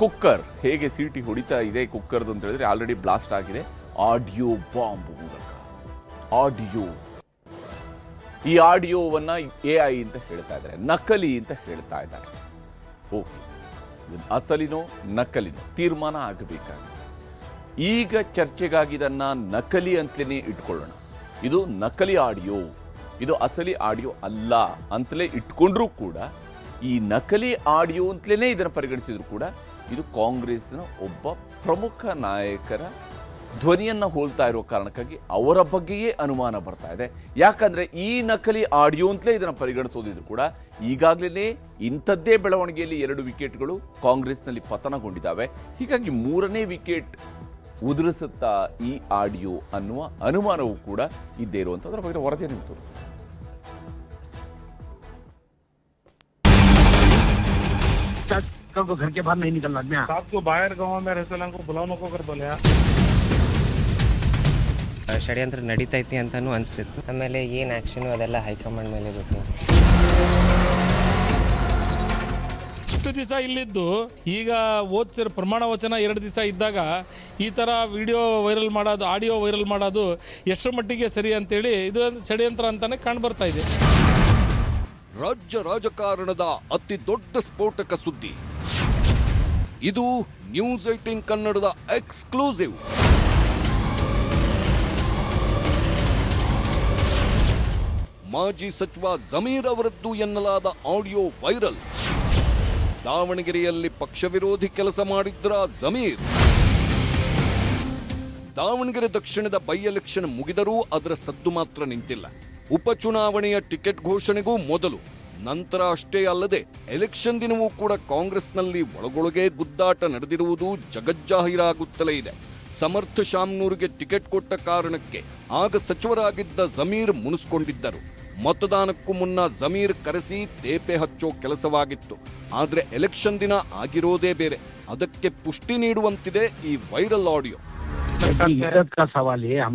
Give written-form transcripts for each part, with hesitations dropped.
Cooker ಹೇಗೆ ಸೀಟಿ ಹೊಡಿತಾ ಇದೆ ಕುಕ್ಕರ್ದು ಅಂತ ಹೇಳಿದ್ರೆ ಆಲ್ರೆಡಿ ಬ್ಲಾಸ್ಟ್ ಆಗಿದೆ ಆಡಿಯೋ ಬಾಂಬ್ ಮೂಲಕ. ಆಡಿಯೋ, ಈ ಆಡಿಯೋವನ್ನ AI ಅಂತ ಹೇಳ್ತಾ ಇದ್ದಾರೆ, ನಕಲಿ ಅಂತ ಹೇಳ್ತಾ ಇದ್ದಾರೆ. ಓಕೆ, ಅಸಲಿನೋ ನಕಲಿನೋ ತೀರ್ಮಾನ ಆಗಬೇಕಾಗಿದೆ. ಈಗ ಚರ್ಚೆಗಾಗಿ ಇದನ್ನ ನಕಲಿ ಅಂತಲೇ ಇಟ್ಕೊಳ್ಳೋಣ. ಇದು ನಕಲಿ ಆಡಿಯೋ, ಇದು ಅಸಲಿ ಆಡಿಯೋ ಅಲ್ಲ ಅಂತಲೇ ಇಟ್ಕೊಂಡ್ರೂ ಕೂಡ, ಈ ನಕಲಿ ಆಡಿಯೋ ಅಂತಲೇ ಇದನ್ನು ಪರಿಗಣಿಸಿದ್ರು ಕೂಡ ಇದು ಕಾಂಗ್ರೆಸ್ನ ಒಬ್ಬ ಪ್ರಮುಖ ನಾಯಕರ ಧ್ವನಿಯನ್ನು ಹೋಲ್ತಾ ಇರೋ ಕಾರಣಕ್ಕಾಗಿ ಅವರ ಬಗ್ಗೆಯೇ ಅನುಮಾನ ಬರ್ತಾ ಇದೆ. ಯಾಕಂದ್ರೆ ಈ ನಕಲಿ ಆಡಿಯೋ ಅಂತಲೇ ಇದನ್ನು ಪರಿಗಣಿಸೋದಿದ್ರು ಕೂಡ ಈಗಾಗಲೇ ಇಂಥದ್ದೇ ಬೆಳವಣಿಗೆಯಲ್ಲಿ 2 ವಿಕೆಟ್ಗಳು ಕಾಂಗ್ರೆಸ್ನಲ್ಲಿ ಪತನಗೊಂಡಿದ್ದಾವೆ. ಹೀಗಾಗಿ 3ನೇ ವಿಕೆಟ್ ಉದುರಿಸುತ್ತಾ ಈ ಆಡಿಯೋ ಅನ್ನುವ ಅನುಮಾನವೂ ಕೂಡ ಇದ್ದೇ ಇರುವಂಥದ್ರ ಬಗ್ಗೆ ವರದಿಯನ್ನು ತೋರಿಸುತ್ತೆ. को घर के बाहर नहीं निकलना। साहब को बाहर गाँव में रहते को बुलावनो को कर बोले ಷಡ್ಯಂತ್ರ ನಡೀತೈತಿ ಅಂತಾನೂ ಅನಿಸ್ತಿತ್ತು. ಆಮೇಲೆ ಏನು ಆ್ಯಕ್ಷನು ಅದೆಲ್ಲ ಹೈಕಮಾಂಡ್ ಮೇಲೆ ಬಿಟ್ಟು. ಇಷ್ಟು ದಿವಸ ಇಲ್ಲಿದ್ದು ಈಗ ಓದ್ಸಿರೋ ಪ್ರಮಾಣ ವಚನ 2 ದಿವಸ ಇದ್ದಾಗ ಈ ಥರ ವಿಡಿಯೋ ವೈರಲ್ ಮಾಡೋದು, ಆಡಿಯೋ ವೈರಲ್ ಮಾಡೋದು ಎಷ್ಟರ ಮಟ್ಟಿಗೆ ಸರಿ ಅಂತೇಳಿ ಇದು ಷಡ್ಯಂತ್ರ ಅಂತಾನೆ ಕಾಣ್ ಬರ್ತಾ ಇದೆ. ರಾಜ್ಯ ರಾಜಕಾರಣದ ಅತಿ ದೊಡ್ಡ ಸ್ಫೋಟಕ ಸುದ್ದಿ ಇದು. ನ್ಯೂಸ್ 18 ಕನ್ನಡದ ಎಕ್ಸ್ಕ್ಲೂಸಿವ್. ಮಾಜಿ ಸಚಿವ ಜಮೀರ್ ಅವರದ್ದು ಎನ್ನಲಾದ ಆಡಿಯೋ ವೈರಲ್. ದಾವಣಗೆರೆಯಲ್ಲಿ ಪಕ್ಷ ವಿರೋಧಿ ಕೆಲಸ ಮಾಡಿದ್ರ ಜಮೀರ್. ದಾವಣಗೆರೆ ದಕ್ಷಿಣದ ಬೈ ಎಲೆಕ್ಷನ್ ಮುಗಿದರೂ ಅದರ ಸದ್ದು ಮಾತ್ರ ನಿಂತಿಲ್ಲ. ಉಪಚುನಾವಣೆಯ ಟಿಕೆಟ್ ಘೋಷಣೆಗೂ ಮೊದಲು ನಂತರ ಅಷ್ಟೇ ಅಲ್ಲದೆ ಎಲೆಕ್ಷನ್ ದಿನವೂ ಕೂಡ ಕಾಂಗ್ರೆಸ್ನಲ್ಲಿ ಒಳಗೊಳಗೆ ಗುದ್ದಾಟ ನಡೆದಿರುವುದು ಜಗಜ್ಜಾಹೀರಾಗುತ್ತಲೇ ಇದೆ. ಸಮರ್ಥ ಶಾಮ್ನೂರಿಗೆ ಟಿಕೆಟ್ ಕೊಟ್ಟ ಕಾರಣಕ್ಕೆ ಆಗ ಸಚಿವರಾಗಿದ್ದ ಜಮೀರ್ ಮುನಿಸ್ಕೊಂಡಿದ್ದರು. ಮತದಾನಕ್ಕೂ ಮುನ್ನ ಜಮೀರ್ ಕರೆಸಿ ತೇಪೆ ಹಚ್ಚೋ ಕೆಲಸವಾಗಿತ್ತು. ಆದ್ರೆ ಎಲೆಕ್ಷನ್ ದಿನ ಆಗಿರೋದೇ ಬೇರೆ. ಅದಕ್ಕೆ ಪುಷ್ಟಿ ನೀಡುವಂತಿದೆ ಈ ವೈರಲ್ ಆಡಿಯೋ. का सवाल है हम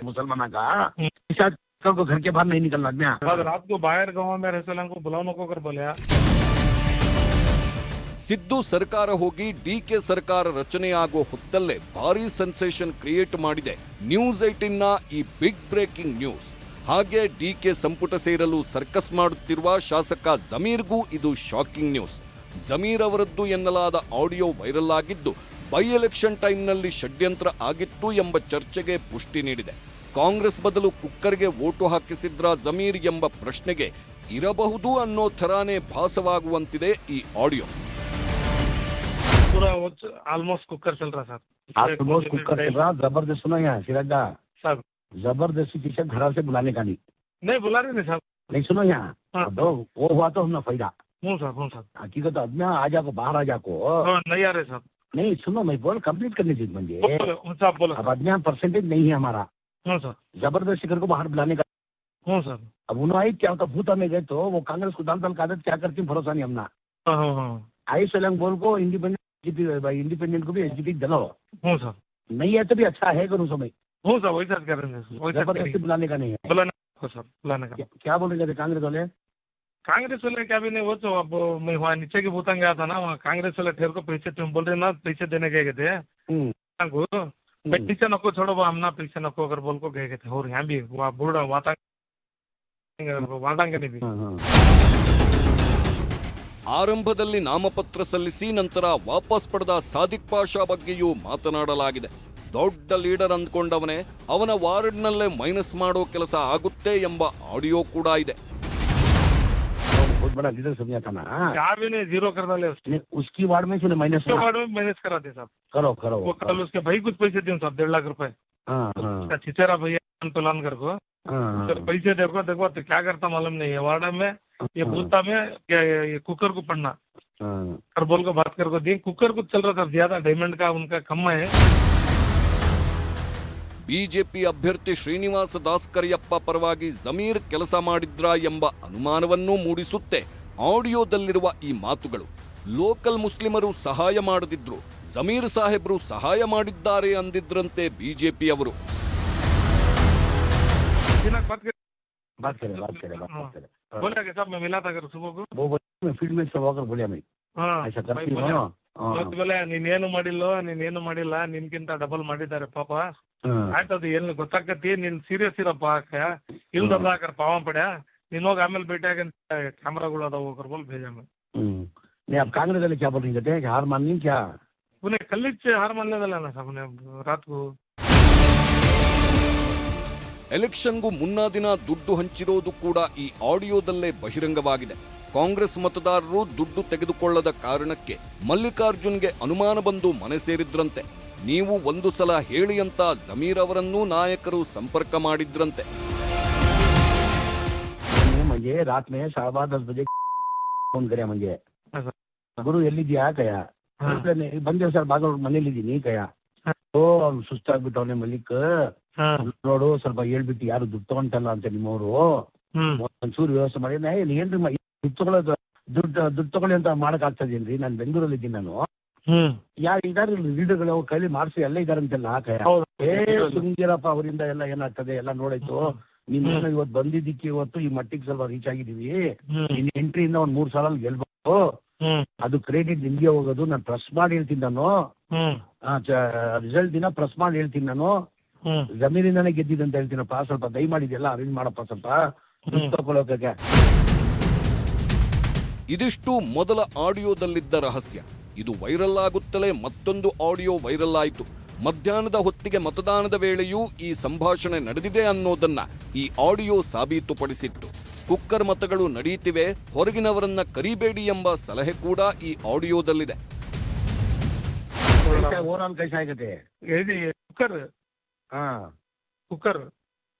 मुसलमान का को घर के बाहर नहीं निकलना। रात को बाहर गाँव में रहते को बुलावनो को कर बोले ಸಿದ್ದು ಸರ್ಕಾರ ಹೋಗಿ ಡಿಕೆ ಸರ್ಕಾರ ರಚನೆಯಾಗೋ ಹೊತ್ತಲ್ಲೇ ಭಾರೀ ಸೆನ್ಸೇಷನ್ ಕ್ರಿಯೇಟ್ ಮಾಡಿದೆ ನ್ಯೂಸ್ 18ನ ಈ ಬಿಗ್ ಬ್ರೇಕಿಂಗ್ ನ್ಯೂಸ್. ಹಾಗೆ ಡಿಕೆ ಸಂಪುಟ ಸೇರಲು ಸರ್ಕಸ್ ಮಾಡುತ್ತಿರುವ ಶಾಸಕ ಜಮೀರ್ಗೂ ಇದು ಶಾಕಿಂಗ್ ನ್ಯೂಸ್. ಜಮೀರ್ ಅವರದ್ದು ಎನ್ನಲಾದ ಆಡಿಯೋ ವೈರಲ್ ಆಗಿದ್ದು ಬೈ ಎಲೆಕ್ಷನ್ ಟೈಮ್ನಲ್ಲಿ ಷಡ್ಯಂತ್ರ ಆಗಿತ್ತು ಎಂಬ ಚರ್ಚೆಗೆ ಪುಷ್ಟಿ ನೀಡಿದೆ. ಕಾಂಗ್ರೆಸ್ ಬದಲು ಕುಕ್ಕರ್ಗೆ ವೋಟು ಹಾಕಿಸಿದ್ರ ಜಮೀರ್ ಎಂಬ ಪ್ರಶ್ನೆಗೆ ಇರಬಹುದು ಅನ್ನೋ ಥರಾನೇ ಭಾಸವಾಗುವಂತಿದೆ ಈ ಆಡಿಯೋ. पूरा ऑलमोस्ट कुकर चल रहा सर. ऑलमोस्ट कुकर चल रहा. जबरदस्त सुना यहाँ सिराजा साहब, जबरदस्ती किसी घर से बुलाने का नहीं बुला रहे नहीं साहब. नहीं सुनो यहाँ. दो वो हुआ तो हमने फायदा. हूँ साहब. हकीकत आदमी आ जाको बाहर आ जाको नहीं आ रहे साहब. नहीं सुनो मैं बोल कंप्लीट करनी चाहिए मुझे. साहब बोलो. अब आदमी परसेंटेज नहीं है हमारा. हूँ सर. जबरदस्ती घर को बाहर बुलाने का. हूँ सर. अब उन्होंने आई क्या होता भूता में गए तो वो कांग्रेस को दाल दाल का आदत क्या करती भरोसा नहीं हमना. आई सोलंग बोल को इंडिपेंडेंट को भी एसजीपी दलो. हूँ सर. नहीं है तो भी अच्छा है करूँ समय. हूँ सर वही सर कर रहे हैं. जबरदस्ती बुलाने का नहीं है. बुलाने सर बुलाने का. क्या बोल रहे थे कांग्रेस वाले? कांग्रेस वाले क्या भी नहीं. वो तो अब मैं वहाँ नीचे के बूता गया था ना, वहाँ कांग्रेस वाले ठेर को पैसे तुम बोल रहे ना पैसे देने गए थे पैसे नको छोड़ो हम ना पैसे नको अगर बोल को गए थे. और यहाँ भी वहाँ बूढ़ा वातांग भी. ಆರಂಭದಲ್ಲಿ ನಾಮಪತ್ರ ಸಲ್ಲಿಸಿ ನಂತರ ವಾಪಸ್ ಪಡೆದ ಸಾದಿಕ್ ಪಾಷಾ ಬಗ್ಗೆಯೂ ಮಾತನಾಡಲಾಗಿದೆ. ದೊಡ್ಡ ಲೀಡರ್ ಅಂದ್ಕೊಂಡವನೇ ಅವನ ವಾರ್ಡ್ನಲ್ಲೇ ಮೈನಸ್ ಮಾಡೋ ಕೆಲಸ ಆಗುತ್ತೆ ಎಂಬ ಆಡಿಯೋ ಕೂಡ ಇದೆ. बहुत बड़ा लीडर समझा था ना. क्या भी नहीं जीरो कर डाले उसकी वार्ड में उसने माइनस वार्ड में माइनस करा दे साहब. करो वो कल उसके भाई कुछ पैसे दिए साहब 1.5 लाख रुपए. चिचेरा भैया तुलान कर को पैसे देखो तो क्या करता मालूम नहीं है. वार्ड में ये बूता में ये कुकर को पढ़ना और बोल को बात कर को दी. कुकर को चल रहा था ज्यादा, डायमंड का उनका कम है. ಬಿಜೆಪಿ ಅಭ್ಯರ್ಥಿ ಶ್ರೀನಿವಾಸ ದಾಸ್ಕರಿಯಪ್ಪ ಪರವಾಗಿ ಜಮೀರ್ ಕೆಲಸ ಮಾಡಿದ್ರಾ ಎಂಬ ಅನುಮಾನವನ್ನೂ ಮೂಡಿಸುತ್ತೆ ಆಡಿಯೋದಲ್ಲಿರುವ ಈ ಮಾತುಗಳು. ಲೋಕಲ್ ಮುಸ್ಲಿಮರು ಸಹಾಯ ಮಾಡದಿದ್ರು, ಜಮೀರ್ ಸಾಹೇಬ್ರು ಸಹಾಯ ಮಾಡಿದ್ದಾರೆ ಅಂದಿದ್ರಂತೆ ಬಿಜೆಪಿ ಅವರು. बात करें. बोला कि साहब मैं मिला था अगर सुबह को वो फील्ड में सब होकर बोलिया मैं ಹಾ ಆಯ್ತಾ ಕರ್ತೀವಿ. ಇವತ್ತು ಬೆಲೆ ನೀನೇನು ಮಾಡಿಲ್ಲ ನಿನ್ಗಿಂತ ಡಬಲ್ ಮಾಡಿದ್ದಾರೆ ಪಾಪ. ಆಯ್ತದ ಏನು ಗೊತ್ತಾಕತಿ, ನೀನ್ ಸೀರಿಯಸ್ ಇರಪ್ಪ ಇಲ್ದಲ್ಲ ಹಾಕರ್ ಪಾವ ಪಡ್ಯಾ ನೀನ್ ಹೋಗಿ ಆಮೇಲೆ ಭೇಟಿಯಾಗ ಕ್ಯಾಮ್ರಾಗಳು ಅದಾವ ಕರ್ಬೋದು भेजा मैं। नहीं आप कांग्रेस वाले क्या बोल रही कहते हैं कि हार माननी क्या? उन्हें कल हार मानने वाला ना साहब ने रात को। ಎಲೆಕ್ಷನ್ಗೂ ಮುನ್ನಾ ದಿನ ದುಡ್ಡು ಹಂಚಿರೋದು ಕೂಡ ಈ ಆಡಿಯೋದಲ್ಲೇ ಬಹಿರಂಗವಾಗಿದೆ. ಕಾಂಗ್ರೆಸ್ ಮತದಾರರು ದುಡ್ಡು ತೆಗೆದುಕೊಳ್ಳದ ಕಾರಣಕ್ಕೆ ಮಲ್ಲಿಕಾರ್ಜುನ್ಗೆ ಅನುಮಾನ ಬಂದು ಮನೆ ಸೇರಿದ್ರಂತೆ. ನೀವು ಒಂದು ಸಲ ಹೇಳಿ ಅಂತ ಜಮೀರ್ ಅವರನ್ನೂ ನಾಯಕರು ಸಂಪರ್ಕ ಮಾಡಿದ್ರಂತೆ. मुझे रात में 10:15 बजे फोन करे मुझे, ಗುರು ಎಲ್ಲಿದ್ಯಾ ಕಯ ಬಂದೆ ಸರ್ ಬಾಗಲ್ ಮನೇಲಿದ್ದೀನಿ ಕಯ. ಓ ಅವ್ನು ಸುಸ್ತಾಗ್ಬಿಟ್ಟವನೆ ಮಲ್ಲಿಕ್, ನೋಡು ಸ್ವಲ್ಪ ಹೇಳ್ಬಿಟ್ಟು ಯಾರು ದುಡ್ಡು ತಗೊಂತಲ್ಲ ಅಂತ ನಿಮ್ಮವರು ಒಂಚೂರು ವ್ಯವಸ್ಥೆ ಮಾಡಿ. ಏನ್ರಿ ದುಡ್ಡು ತಗೊಳ್ಳೋದು ದುಡ್ಡು ತಗೊಳ್ಳಿ ಅಂತ ಮಾಡಕ್ ಆಗ್ತಾ ಇದೀನಿ. ನಾನು ಬೆಂಗಳೂರಲ್ಲಿ ಇದ್ದೀನಿ. ನಾನು ಯಾರು ಇದಾರೆ ಲೀಡರ್ಗಳು ಅವ್ರ ಕೈಲಿ ಮಾಡಿಸಿ ಎಲ್ಲ ಇದಾರಂತೆಲ್ಲ ಕಯ. ಸುಂಗಿರಪ್ಪ ಅವರಿಂದ ಎಲ್ಲ ಏನಾಗ್ತದೆ ಎಲ್ಲ ನೋಡಾಯ್ತು. ನೀನ್ ಇವತ್ತು ಬಂದಿದ್ದಕ್ಕೆ ಇವತ್ತು ಈ ಮಟ್ಟಿಗೆ ಸ್ವಲ್ಪ ರೀಚ್ ಆಗಿದೀವಿ. ನಿನ್ನ ಎಂಟ್ರಿಯಿಂದ ಒಂದ್ 3 ಸಾಲ ಗೆಲ್ಬಹುದು, ಅದು ಕ್ರೆಡಿಟ್ ನಿಮ್ಗೆ ಹೋಗೋದು. ನಾನು ಪ್ರೆಸ್ ಮಾಡಿ ಹೇಳ್ತೀನಿ, ನಾನು ರಿಸಲ್ಟ್ ದಿನ ಪ್ರೆಸ್ ಮಾಡಿ ಹೇಳ್ತೀನಿ. ನಾನು ಜಮೀನಿಂದಾನೇ ಗೆದ್ದಿದ್ದಂತ ಹೇಳ್ತೀನಪ್ಪ. ಸ್ವಲ್ಪ ದಯಮಾಡಿದೆಲ್ಲ ಅರೇಂಜ್ ಮಾಡಪ್ಪ ಸ್ವಲ್ಪ ತಗೊಳ್ಳೋಕೆ. ಇದಿಷ್ಟು ಮೊದಲ ಆಡಿಯೋದಲ್ಲಿದ್ದ ರಹಸ್ಯ. ಇದು ವೈರಲ್ ಆಗುತ್ತಲೇ ಮತ್ತೊಂದು ಆಡಿಯೋ ವೈರಲ್ ಆಯಿತು. ಮಧ್ಯಾಹ್ನದ ಹೊತ್ತಿಗೆ ಮತದಾನದ ವೇಳೆಯೂ ಈ ಸಂಭಾಷಣೆ ನಡೆದಿದೆ ಅನ್ನೋದನ್ನ ಈ ಆಡಿಯೋ ಸಾಬೀತುಪಡಿಸಿತ್ತು. ಕುಕ್ಕರ್ ಮತಗಳು ನಡೆಯುತ್ತಿವೆ, ಹೊರಗಿನವರನ್ನ ಕರಿಬೇಡಿ ಎಂಬ ಸಲಹೆ ಕೂಡ ಈ ಆಡಿಯೋದಲ್ಲಿದೆ. ಓವರಾಲ್ कैसा है कहते कुकर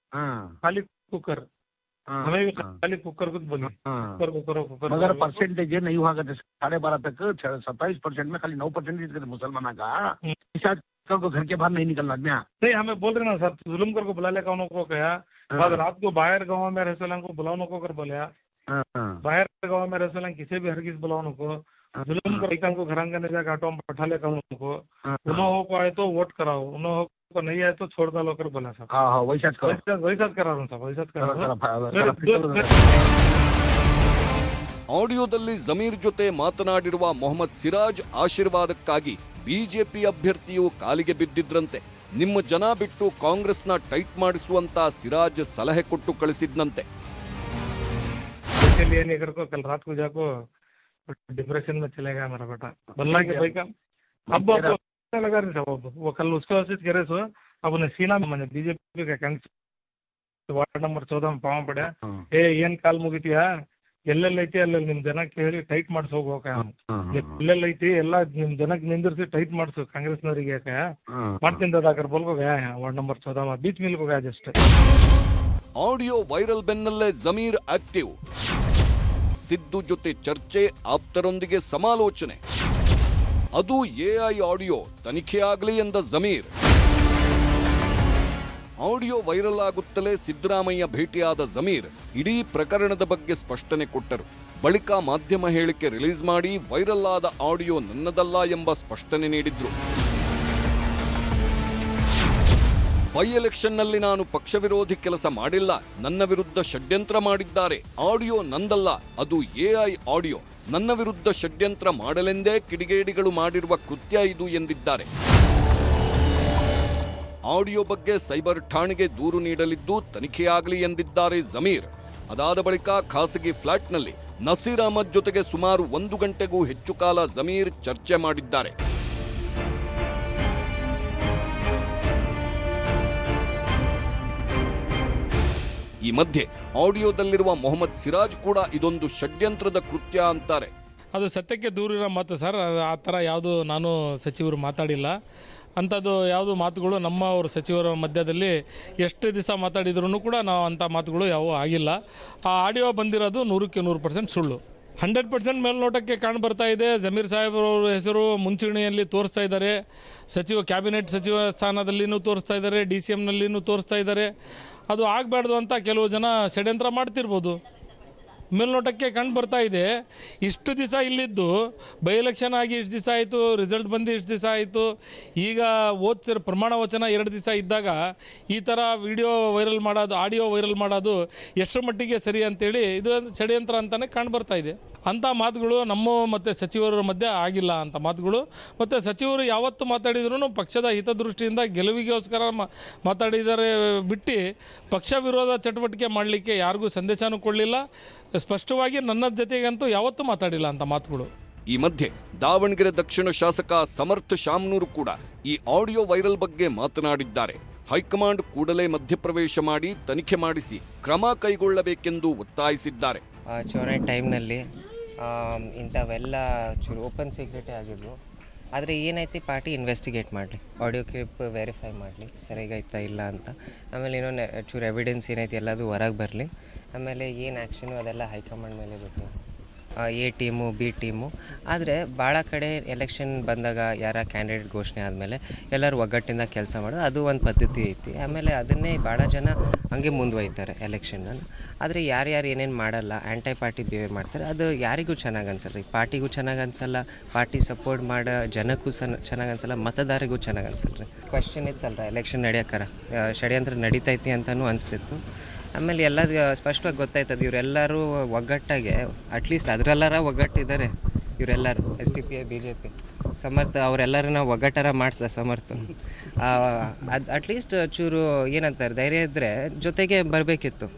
खाली कुकर हमें भी खाली कुकर को बोली कुकर मगर परसेंटेज नहीं हुआ करते 12.5 तक 27% में खाली 9% मुसलमान का को घर के बाहर नहीं निकलना। नहीं हमें बोल रहे ना सर, जुलूम कर को बुला ले कौन को कहा बाद रात को बाहर गाँव में रेस्टोरेंट को बुलाओ को कर बोलिया, बाहर गाँव में रेस्टोरेंट किसी भी हर किस बुलाओ को जुलूम कर को घर आंगन जाकर ऑटो में बैठा ले कहूँ को उन्हों हो को आए तो वोट कराओ, उन्हों को नहीं आए तो छोड़ डालो कर बोला सब। हाँ वैसा करा रहा हूँ वैसा ಆಡಿಯೋದಲ್ಲಿ ಜಮೀರ್ ಜೊತೆ ಮಾತನಾಡಿರುವ ಮೊಹಮ್ಮದ್ ಸಿರಾಜ್ ಆಶೀರ್ವಾದಕ್ಕಾಗಿ ಬಿಜೆಪಿ ಅಭ್ಯರ್ಥಿಯು ಕಾಲಿಗೆ ಬಿದ್ದಿದ್ರಂತೆ. ನಿಮ್ಮ ಜನ ಬಿಟ್ಟು ಕಾಂಗ್ರೆಸ್ನ ಟೈಟ್ ಮಾಡಿಸುವಂತ ಸಿರಾಜ್ ಸಲಹೆ ಕೊಟ್ಟು ಕಳಿಸಿದ್ನಂತೆ. कल रात को जाको डिप्रेशन में चलेगा मेरा बेटा बल्ला के भाई का अब लगा रही था वो कल उसको कह रहे सो अब उन्हें सीना में मैंने बीजेपी का वार्ड नंबर 14 में पाव पड़ा ಏನ್ ಕಾಲ್ ಮುಗಿತೀಯಾ ಎಲ್ಲೆಲ್ಲೈತಿ ಅಲ್ಲೆಲ್ಲ ನಿಮ್ ಜನಕ್ಕೆ ಹೇಳಿ ಟೈಟ್ ಮಾಡಿಸ್ ಹೋಗೋಕ ಎಲ್ಲೆಲ್ಲೈತಿ ಎಲ್ಲ ನಿಮ್ ಜನಕ್ಕೆ ನಿಂದಿರ್ಸಿ ಟೈಟ್ ಮಾಡಿಸು ಕಾಂಗ್ರೆಸ್ನವರಿಗೆ ಮಾಡ್ತೀನಿ ದಾದಾಕರ್ ಬೋಲ್ಕೋ ಗಯಾ ವಾರ್ಡ್ ನಂಬರ್ 14 में बीच मिल को गया जस्ट। ಆಡಿಯೋ ವೈರಲ್ ಬೆನ್ನಲ್ಲೇ ಜಮೀರ್ ಆಕ್ಟಿವ್. ಸಿದ್ದು ಜೊತೆ ಚರ್ಚೆ, ಆಪ್ತರೊಂದಿಗೆ ಸಮಾಲೋಚನೆ. ಅದು ಎಐ ಆಡಿಯೋ, ತನಿಖೆ ಆಗಲಿ ಎಂದ ಜಮೀರ್. ಆಡಿಯೋ ವೈರಲ್ ಆಗುತ್ತಲೇ ಸಿದ್ದರಾಮಯ್ಯ ಭೇಟಿಯಾದ ಜಮೀರ್ ಇಡೀ ಪ್ರಕರಣದ ಬಗ್ಗೆ ಸ್ಪಷ್ಟನೆ ಕೊಟ್ಟರು. ಬಳಿಕ ಮಾಧ್ಯಮ ಹೇಳಿಕೆ ರಿಲೀಸ್ ಮಾಡಿ ವೈರಲ್ ಆದ ಆಡಿಯೋ ನನ್ನದಲ್ಲ ಎಂಬ ಸ್ಪಷ್ಟನೆ ನೀಡಿದ್ರು. ಬೈ ಎಲೆಕ್ಷನ್ನಲ್ಲಿ ನಾನು ಪಕ್ಷ ವಿರೋಧಿ ಕೆಲಸ ಮಾಡಿಲ್ಲ, ನನ್ನ ವಿರುದ್ಧ ಷಡ್ಯಂತ್ರ ಮಾಡಿದ್ದಾರೆ. ಆಡಿಯೋ ನಂದಲ್ಲ, ಅದು ಎಐ ಆಡಿಯೋ. ನನ್ನ ವಿರುದ್ಧ ಷಡ್ಯಂತ್ರ ಮಾಡಲೆಂದೇ ಕಿಡಿಗೇಡಿಗಳು ಮಾಡಿರುವ ಕೃತ್ಯ ಇದು ಎಂದಿದ್ದಾರೆ. ಆಡಿಯೋ ಬಗ್ಗೆ ಸೈಬರ್ ಠಾಣೆಗೆ ದೂರು ನೀಡಲಿದ್ದು ತನಿಖೆಯಾಗಲಿ ಎಂದಿದ್ದಾರೆ ಜಮೀರ್. ಅದಾದ ಬಳಿಕ ಖಾಸಗಿ ಫ್ಲಾಟ್ನಲ್ಲಿ ನಸೀರ್ ಅಹಮದ್ ಜೊತೆಗೆ ಸುಮಾರು 1 ಗಂಟೆಗೂ ಹೆಚ್ಚು ಕಾಲ ಜಮೀರ್ ಚರ್ಚೆ ಮಾಡಿದ್ದಾರೆ. ಈ ಮಧ್ಯೆ ಆಡಿಯೋದಲ್ಲಿರುವ ಮೊಹಮ್ಮದ್ ಸಿರಾಜ್ ಕೂಡ ಇದೊಂದು ಷಡ್ಯಂತ್ರದ ಕೃತ್ಯ ಅಂತಾರೆ. ಅದು ಸತ್ಯಕ್ಕೆ ದೂರಿರೋ ಮಾತು ಸರ್. ಆ ಥರ ಯಾವುದು ನಾನು ಸಚಿವರು ಮಾತಾಡಿಲ್ಲ. ಅಂಥದ್ದು ಯಾವುದು ಮಾತುಗಳು ನಮ್ಮ ಅವ್ರ ಸಚಿವರ ಮಧ್ಯದಲ್ಲಿ ಎಷ್ಟು ದಿವಸ ಮಾತಾಡಿದ್ರೂ ಕೂಡ ನಾವು ಅಂಥ ಮಾತುಗಳು ಯಾವುವು ಆಗಿಲ್ಲ. ಆ ಆಡಿಯೋ ಬಂದಿರೋದು 100% ಸುಳ್ಳು. 100% ಮೇಲ್ನೋಟಕ್ಕೆ ಕಾಣ್ಬರ್ತಾ ಇದೆ. ಜಮೀರ್ ಸಾಹೇಬ್ರವ್ರ ಹೆಸರು ಮುಂಚೂಣಿಯಲ್ಲಿ ತೋರಿಸ್ತಾ ಇದ್ದಾರೆ. ಕ್ಯಾಬಿನೆಟ್ ಸಚಿವ ಸ್ಥಾನದಲ್ಲಿನೂ ತೋರಿಸ್ತಾ ಇದ್ದಾರೆ, DCMನಲ್ಲಿನೂ ತೋರಿಸ್ತಾ ಇದ್ದಾರೆ. ಅದು ಆಗಬಾರ್ದು ಅಂತ ಕೆಲವು ಜನ ಷಡ್ಯಂತ್ರ ಮಾಡ್ತಿರ್ಬೋದು. ಮೇಲ್ನೋಟಕ್ಕೆ ಕಂಡು ಬರ್ತಾ ಇದೆ. ಇಷ್ಟು ದಿವಸ ಇಲ್ಲಿದ್ದು ಬೈ ಎಲೆಕ್ಷನ್ ಆಗಿ ಇಷ್ಟು ದಿವಸ ಆಯಿತು, ರಿಸಲ್ಟ್ ಬಂದು ಇಷ್ಟು ದಿವಸ ಆಯಿತು. ಈಗ ಪ್ರಮಾಣ ವಚನ 2 ದಿವಸ ಇದ್ದಾಗ ಈ ಥರ ವಿಡಿಯೋ ವೈರಲ್ ಮಾಡೋದು, ಆಡಿಯೋ ವೈರಲ್ ಮಾಡೋದು ಎಷ್ಟರ ಮಟ್ಟಿಗೆ ಸರಿ ಅಂತೇಳಿ ಇದು ಷಡ್ಯಂತ್ರ ಅಂತಲೇ ಕಂಡು ಬರ್ತಾ ಇದೆ. ಅಂಥ ಮಾತುಗಳು ನಮ್ಮ ಮತ್ತು ಸಚಿವರ ಮಧ್ಯೆ ಆಗಿಲ್ಲ ಅಂಥ ಮಾತುಗಳು. ಮತ್ತು ಸಚಿವರು ಯಾವತ್ತು ಮಾತಾಡಿದ್ರು ಪಕ್ಷದ ಹಿತದೃಷ್ಟಿಯಿಂದ ಗೆಲುವಿಗೋಸ್ಕರ ಮಾತಾಡಿದರೆ ಬಿಟ್ಟು ಪಕ್ಷ ವಿರೋಧ ಚಟುವಟಿಕೆ ಮಾಡಲಿಕ್ಕೆ ಯಾರಿಗೂ ಸಂದೇಶನೂ ಕೊಡಲಿಲ್ಲ. ಸ್ಪಷ್ಟವಾಗಿ ನನ್ನ ಜೊತೆಗಂತೂ ಯಾವತ್ತೂ ಮಾತಾಡಿಲ್ಲ ಅಂಥ ಮಾತುಗಳು. ಈ ಮಧ್ಯೆ ದಾವಣಗೆರೆ ದಕ್ಷಿಣ ಶಾಸಕ ಸಮರ್ಥ ಶಾಮನೂರು ಕೂಡ ಈ ಆಡಿಯೋ ವೈರಲ್ ಬಗ್ಗೆ ಮಾತನಾಡಿದ್ದಾರೆ. ಹೈಕಮಾಂಡ್ ಕೂಡಲೇ ಮಧ್ಯಪ್ರವೇಶ ಮಾಡಿ ತನಿಖೆ ಮಾಡಿಸಿ ಕ್ರಮ ಕೈಗೊಳ್ಳಬೇಕೆಂದು ಒತ್ತಾಯಿಸಿದ್ದಾರೆ. ಚುನಾವಣೆ ಟೈಮ್ನಲ್ಲಿ ಇಂಥವೆಲ್ಲ ಚೂರು ಓಪನ್ ಸೀಕ್ರೆಟೇ ಆಗಿದ್ವು. ಆದರೆ ಏನೈತಿ ಪಾರ್ಟಿ ಇನ್ವೆಸ್ಟಿಗೇಟ್ ಮಾಡಲಿ, ಆಡಿಯೋ ಕ್ಲಿಪ್ ವೆರಿಫೈ ಮಾಡಲಿ ಸರಿಯಾಗೈತಾ ಇಲ್ಲ ಅಂತ. ಆಮೇಲೆ ಇನ್ನೊಂದು ಚೂರು ಎವಿಡೆನ್ಸ್ ಏನೈತಿ ಎಲ್ಲದು ಹೊರಗೆ ಬರಲಿ. ಆಮೇಲೆ ಏನು ಆ್ಯಕ್ಷನು ಅದೆಲ್ಲ ಹೈಕಮಾಂಡ್ ಮೇಲೆ ಬಿಟ್ಟು ಎ ಟೀಮು ಬಿ ಟೀಮು. ಆದರೆ ಭಾಳ ಕಡೆ ಎಲೆಕ್ಷನ್ ಬಂದಾಗ ಯಾರ ಕ್ಯಾಂಡಿಡೇಟ್ ಘೋಷಣೆ ಆದಮೇಲೆ ಎಲ್ಲರೂ ಒಗ್ಗಟ್ಟಿಂದ ಕೆಲಸ ಮಾಡೋದು ಅದು ಒಂದು ಪದ್ಧತಿ ಐತಿ. ಆಮೇಲೆ ಅದನ್ನೇ ಭಾಳ ಜನ ಹಂಗೆ ಮುಂದುವಯ್ತಾರೆ ಎಲೆಕ್ಷನಲ್ಲಿ. ಆದರೆ ಯಾರ್ಯಾರು ಏನೇನು ಮಾಡಲ್ಲ, ಆ್ಯಂಟೈ ಪಾರ್ಟಿ ಬಿಹೇವ್ ಮಾಡ್ತಾರೆ, ಅದು ಯಾರಿಗೂ ಚೆನ್ನಾಗಿ ಅನ್ಸಲ್ಲ ರೀ. ಪಾರ್ಟಿಗೂ ಚೆನ್ನಾಗಿ ಅನ್ಸಲ್ಲ, ಪಾರ್ಟಿ ಸಪೋರ್ಟ್ ಮಾಡೋ ಜನಕ್ಕೂ ಚೆನ್ನಾಗಿ ಅನ್ಸಲ್ಲ, ಮತದಾರಿಗೂ ಚೆನ್ನಾಗಿ ಅನ್ಸಲ್ಲ ರೀ. ಕ್ವಶನ್ ಇತ್ತಲ್ಲ ಎಲೆಕ್ಷನ್ ನಡೆಯೋಕ್ಕಾರ ಷಡ್ಯಂತ್ರ ನಡೀತೈತಿ ಅಂತಲೂ ಅನಿಸ್ತಿತ್ತು. ಆಮೇಲೆ ಎಲ್ಲ ಸ್ಪಷ್ಟವಾಗಿ ಗೊತ್ತಾಯ್ತದೆ ಇವರೆಲ್ಲರೂ ಒಗ್ಗಟ್ಟಾಗೆ ಅಟ್ಲೀಸ್ಟ್ ಅದರೆಲ್ಲರ ಒಗ್ಗಟ್ಟಿದ್ದಾರೆ ಇವರೆಲ್ಲರೂ. SDPI BJP ಸಮರ್ಥ ಅವರೆಲ್ಲರೂ ಒಗ್ಗಟ್ಟಾರ ಮಾಡ್ತಾರೆ ಸಮರ್ಥ. ಅದು ಅಟ್ಲೀಸ್ಟ್ ಚೂರು ಏನಂತಾರೆ ಧೈರ್ಯ ಇದ್ದರೆ ಜೊತೆಗೆ ಬರಬೇಕಿತ್ತು.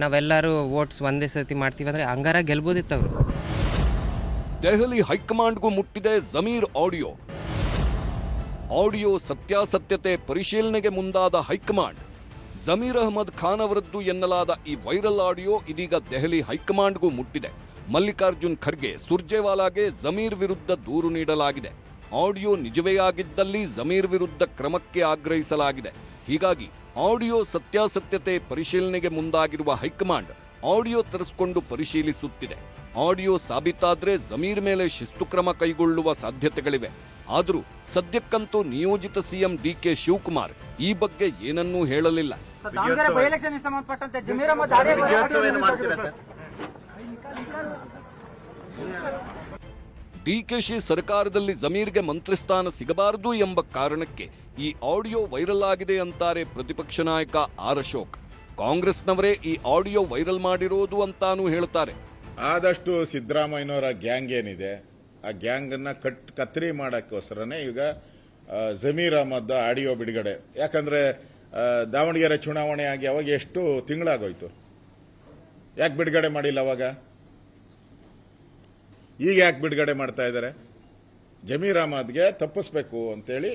ನಾವೆಲ್ಲರೂ ವೋಟ್ಸ್ ಒಂದೇ ಸತಿ ಮಾಡ್ತೀವಿ ಅಂದರೆ ಹಂಗಾರ ಗೆಲ್ಬೋದಿತ್ತು ಅವರು. ದೆಹಲಿ ಹೈಕಮಾಂಡ್ಗೂ ಮುಟ್ಟಿದೆ ಜಮೀರ್ ಆಡಿಯೋ ಸತ್ಯಾಸತ್ಯತೆ ಪರಿಶೀಲನೆಗೆ ಮುಂದಾದ ಹೈಕಮಾಂಡ್. ಜಮೀರ್ ಅಹ್ಮದ್ ಖಾನ್ ಅವರದ್ದು ಎನ್ನಲಾದ ಈ ವೈರಲ್ ಆಡಿಯೋ ಇದೀಗ ದೆಹಲಿ ಹೈಕಮಾಂಡ್ಗೂ ಮುಟ್ಟಿದೆ. ಮಲ್ಲಿಕಾರ್ಜುನ್ ಖರ್ಗೆ ಸುರ್ಜೇವಾಲಾಗೆ ಜಮೀರ್ ವಿರುದ್ಧ ದೂರು ನೀಡಲಾಗಿದೆ. ಆಡಿಯೋ ನಿಜವೇ ಆಗಿದ್ದಲ್ಲಿ ಜಮೀರ್ ವಿರುದ್ಧ ಕ್ರಮಕ್ಕೆ ಆಗ್ರಹಿಸಲಾಗಿದೆ. ಹೀಗಾಗಿ ಆಡಿಯೋ ಸತ್ಯಾಸತ್ಯತೆ ಪರಿಶೀಲನೆಗೆ ಮುಂದಾಗಿರುವ ಹೈಕಮಾಂಡ್ ಆಡಿಯೋ ತರಿಸಿಕೊಂಡು ಪರಿಶೀಲಿಸುತ್ತಿದೆ. ಆಡಿಯೋ ಸಾಬೀತಾದ್ರೆ ಜಮೀರ್ ಮೇಲೆ ಶಿಸ್ತು ಕ್ರಮ ಕೈಗೊಳ್ಳುವ ಸಾಧ್ಯತೆಗಳಿವೆ. ಆದರೂ ಸದ್ಯಕ್ಕಂತೂ ನಿಯೋಜಿತ ಸಿಎಂ DK ಶಿವಕುಮಾರ್ ಈ ಬಗ್ಗೆ ಏನನ್ನೂ ಹೇಳಲಿಲ್ಲ. DKಶಿ ಸರ್ಕಾರದಲ್ಲಿ ಜಮೀರ್ಗೆ ಮಂತ್ರಿಸ್ಥಾನ ಸಿಗಬಾರದು ಎಂಬ ಕಾರಣಕ್ಕೆ ಈ ಆಡಿಯೋ ವೈರಲ್ ಆಗಿದೆ ಅಂತಾರೆ ಪ್ರತಿಪಕ್ಷ ನಾಯಕ ಆರ್ ಅಶೋಕ್. ಕಾಂಗ್ರೆಸ್ನವರೇ ಈ ಆಡಿಯೋ ವೈರಲ್ ಮಾಡಿರೋದು ಅಂತಾನೂ ಹೇಳ್ತಾರೆ. ಆದಷ್ಟು ಸಿದ್ದರಾಮಯ್ಯನವರ ಗ್ಯಾಂಗ್ ಏನಿದೆ ಆ ಗ್ಯಾಂಗ್ ಅನ್ನ ಕತ್ತರಿ ಮಾಡಕ್ಕೋಸ್ಕರನೇ ಈಗ ಜಮೀರ್ ಅಹ್ಮದ್ ಆಡಿಯೋ ಬಿಡುಗಡೆ. ಯಾಕಂದ್ರೆ ದಾವಣಗೆರೆ ಚುನಾವಣೆ ಆಗಿ ಅವಾಗ ಎಷ್ಟು ತಿಂಗಳಾಗೋಯ್ತು, ಯಾಕೆ ಬಿಡುಗಡೆ ಮಾಡಿಲ್ಲ ಅವಾಗ? ಈಗ ಯಾಕೆ ಬಿಡುಗಡೆ ಮಾಡ್ತಾ ಇದ್ದಾರೆ? ಜಮೀರ್ ಅಹ್ಮದ್ಗೆ ತಪ್ಪಿಸ್ಬೇಕು ಅಂತೇಳಿ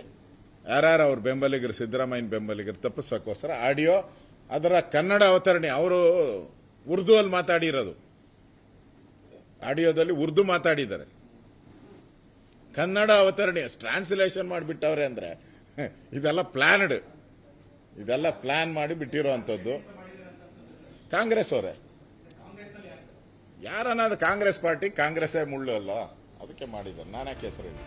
ಯಾರ್ಯಾರು ಅವ್ರ ಬೆಂಬಲಿಗರು, ಸಿದ್ದರಾಮಯ್ಯನ ಬೆಂಬಲಿಗರು ತಪ್ಪಿಸೋಕ್ಕೋಸ್ಕರ ಆಡಿಯೋ, ಅದರ ಕನ್ನಡ ಅವತರಣೆ. ಅವರು ಉರ್ದು ಅಲ್ಲಿ ಮಾತಾಡಿರೋದು, ಆಡಿಯೋದಲ್ಲಿ ಉರ್ದು ಮಾತಾಡಿದ್ದಾರೆ, ಕನ್ನಡ ಅವತರಣೆ ಟ್ರಾನ್ಸ್ಲೇಷನ್ ಮಾಡಿಬಿಟ್ಟವ್ರೆ. ಅಂದ್ರೆ ಇದೆಲ್ಲ ಪ್ಲಾನ್ ಮಾಡಿ ಬಿಟ್ಟಿರೋ ಅಂಥದ್ದು ಕಾಂಗ್ರೆಸ್ ಅವರೇ. ಯಾರನ್ನಾದ ಕಾಂಗ್ರೆಸ್ ಪಾರ್ಟಿ, ಕಾಂಗ್ರೆಸ್ಸೇ ಮುಳ್ಳು ಅಲ್ಲ, ಅದಕ್ಕೆ ಮಾಡಿದ್ದಾರೆ. ನಾನ್ಯಾಕೆ ಹೆಸರು ಹೇಳಿ?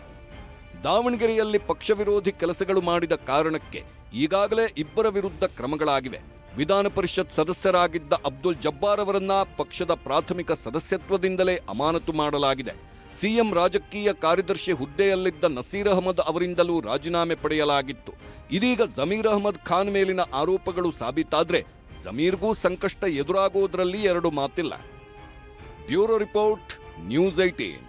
ದಾವಣಗೆರೆಯಲ್ಲಿ ಪಕ್ಷ ವಿರೋಧಿ ಕೆಲಸಗಳು ಮಾಡಿದ ಕಾರಣಕ್ಕೆ ಈಗಾಗಲೇ ಇಬ್ಬರ ವಿರುದ್ಧ ಕ್ರಮಗಳಾಗಿವೆ. ವಿಧಾನ ಪರಿಷತ್ ಸದಸ್ಯರಾಗಿದ್ದ ಅಬ್ದುಲ್ ಜಬ್ಬಾರ್ ಅವರನ್ನ ಪಕ್ಷದ ಪ್ರಾಥಮಿಕ ಸದಸ್ಯತ್ವದಿಂದಲೇ ಅಮಾನತು ಮಾಡಲಾಗಿದೆ. ಸಿಎಂ ರಾಜಕೀಯ ಕಾರ್ಯದರ್ಶಿ ಹುದ್ದೆಯಲ್ಲಿದ್ದ ನಸೀರ್ ಅಹಮದ್ ಅವರಿಂದಲೂ ರಾಜೀನಾಮೆ ಪಡೆಯಲಾಗಿತ್ತು. ಇದೀಗ ಜಮೀರ್ ಅಹ್ಮದ್ ಖಾನ್ ಮೇಲಿನ ಆರೋಪಗಳು ಸಾಬೀತಾದ್ರೆ ಜಮೀರ್ಗೂ ಸಂಕಷ್ಟ ಎದುರಾಗೋದ್ರಲ್ಲಿ ಎರಡು ಮಾತಿಲ್ಲ. Bureau report, news 18.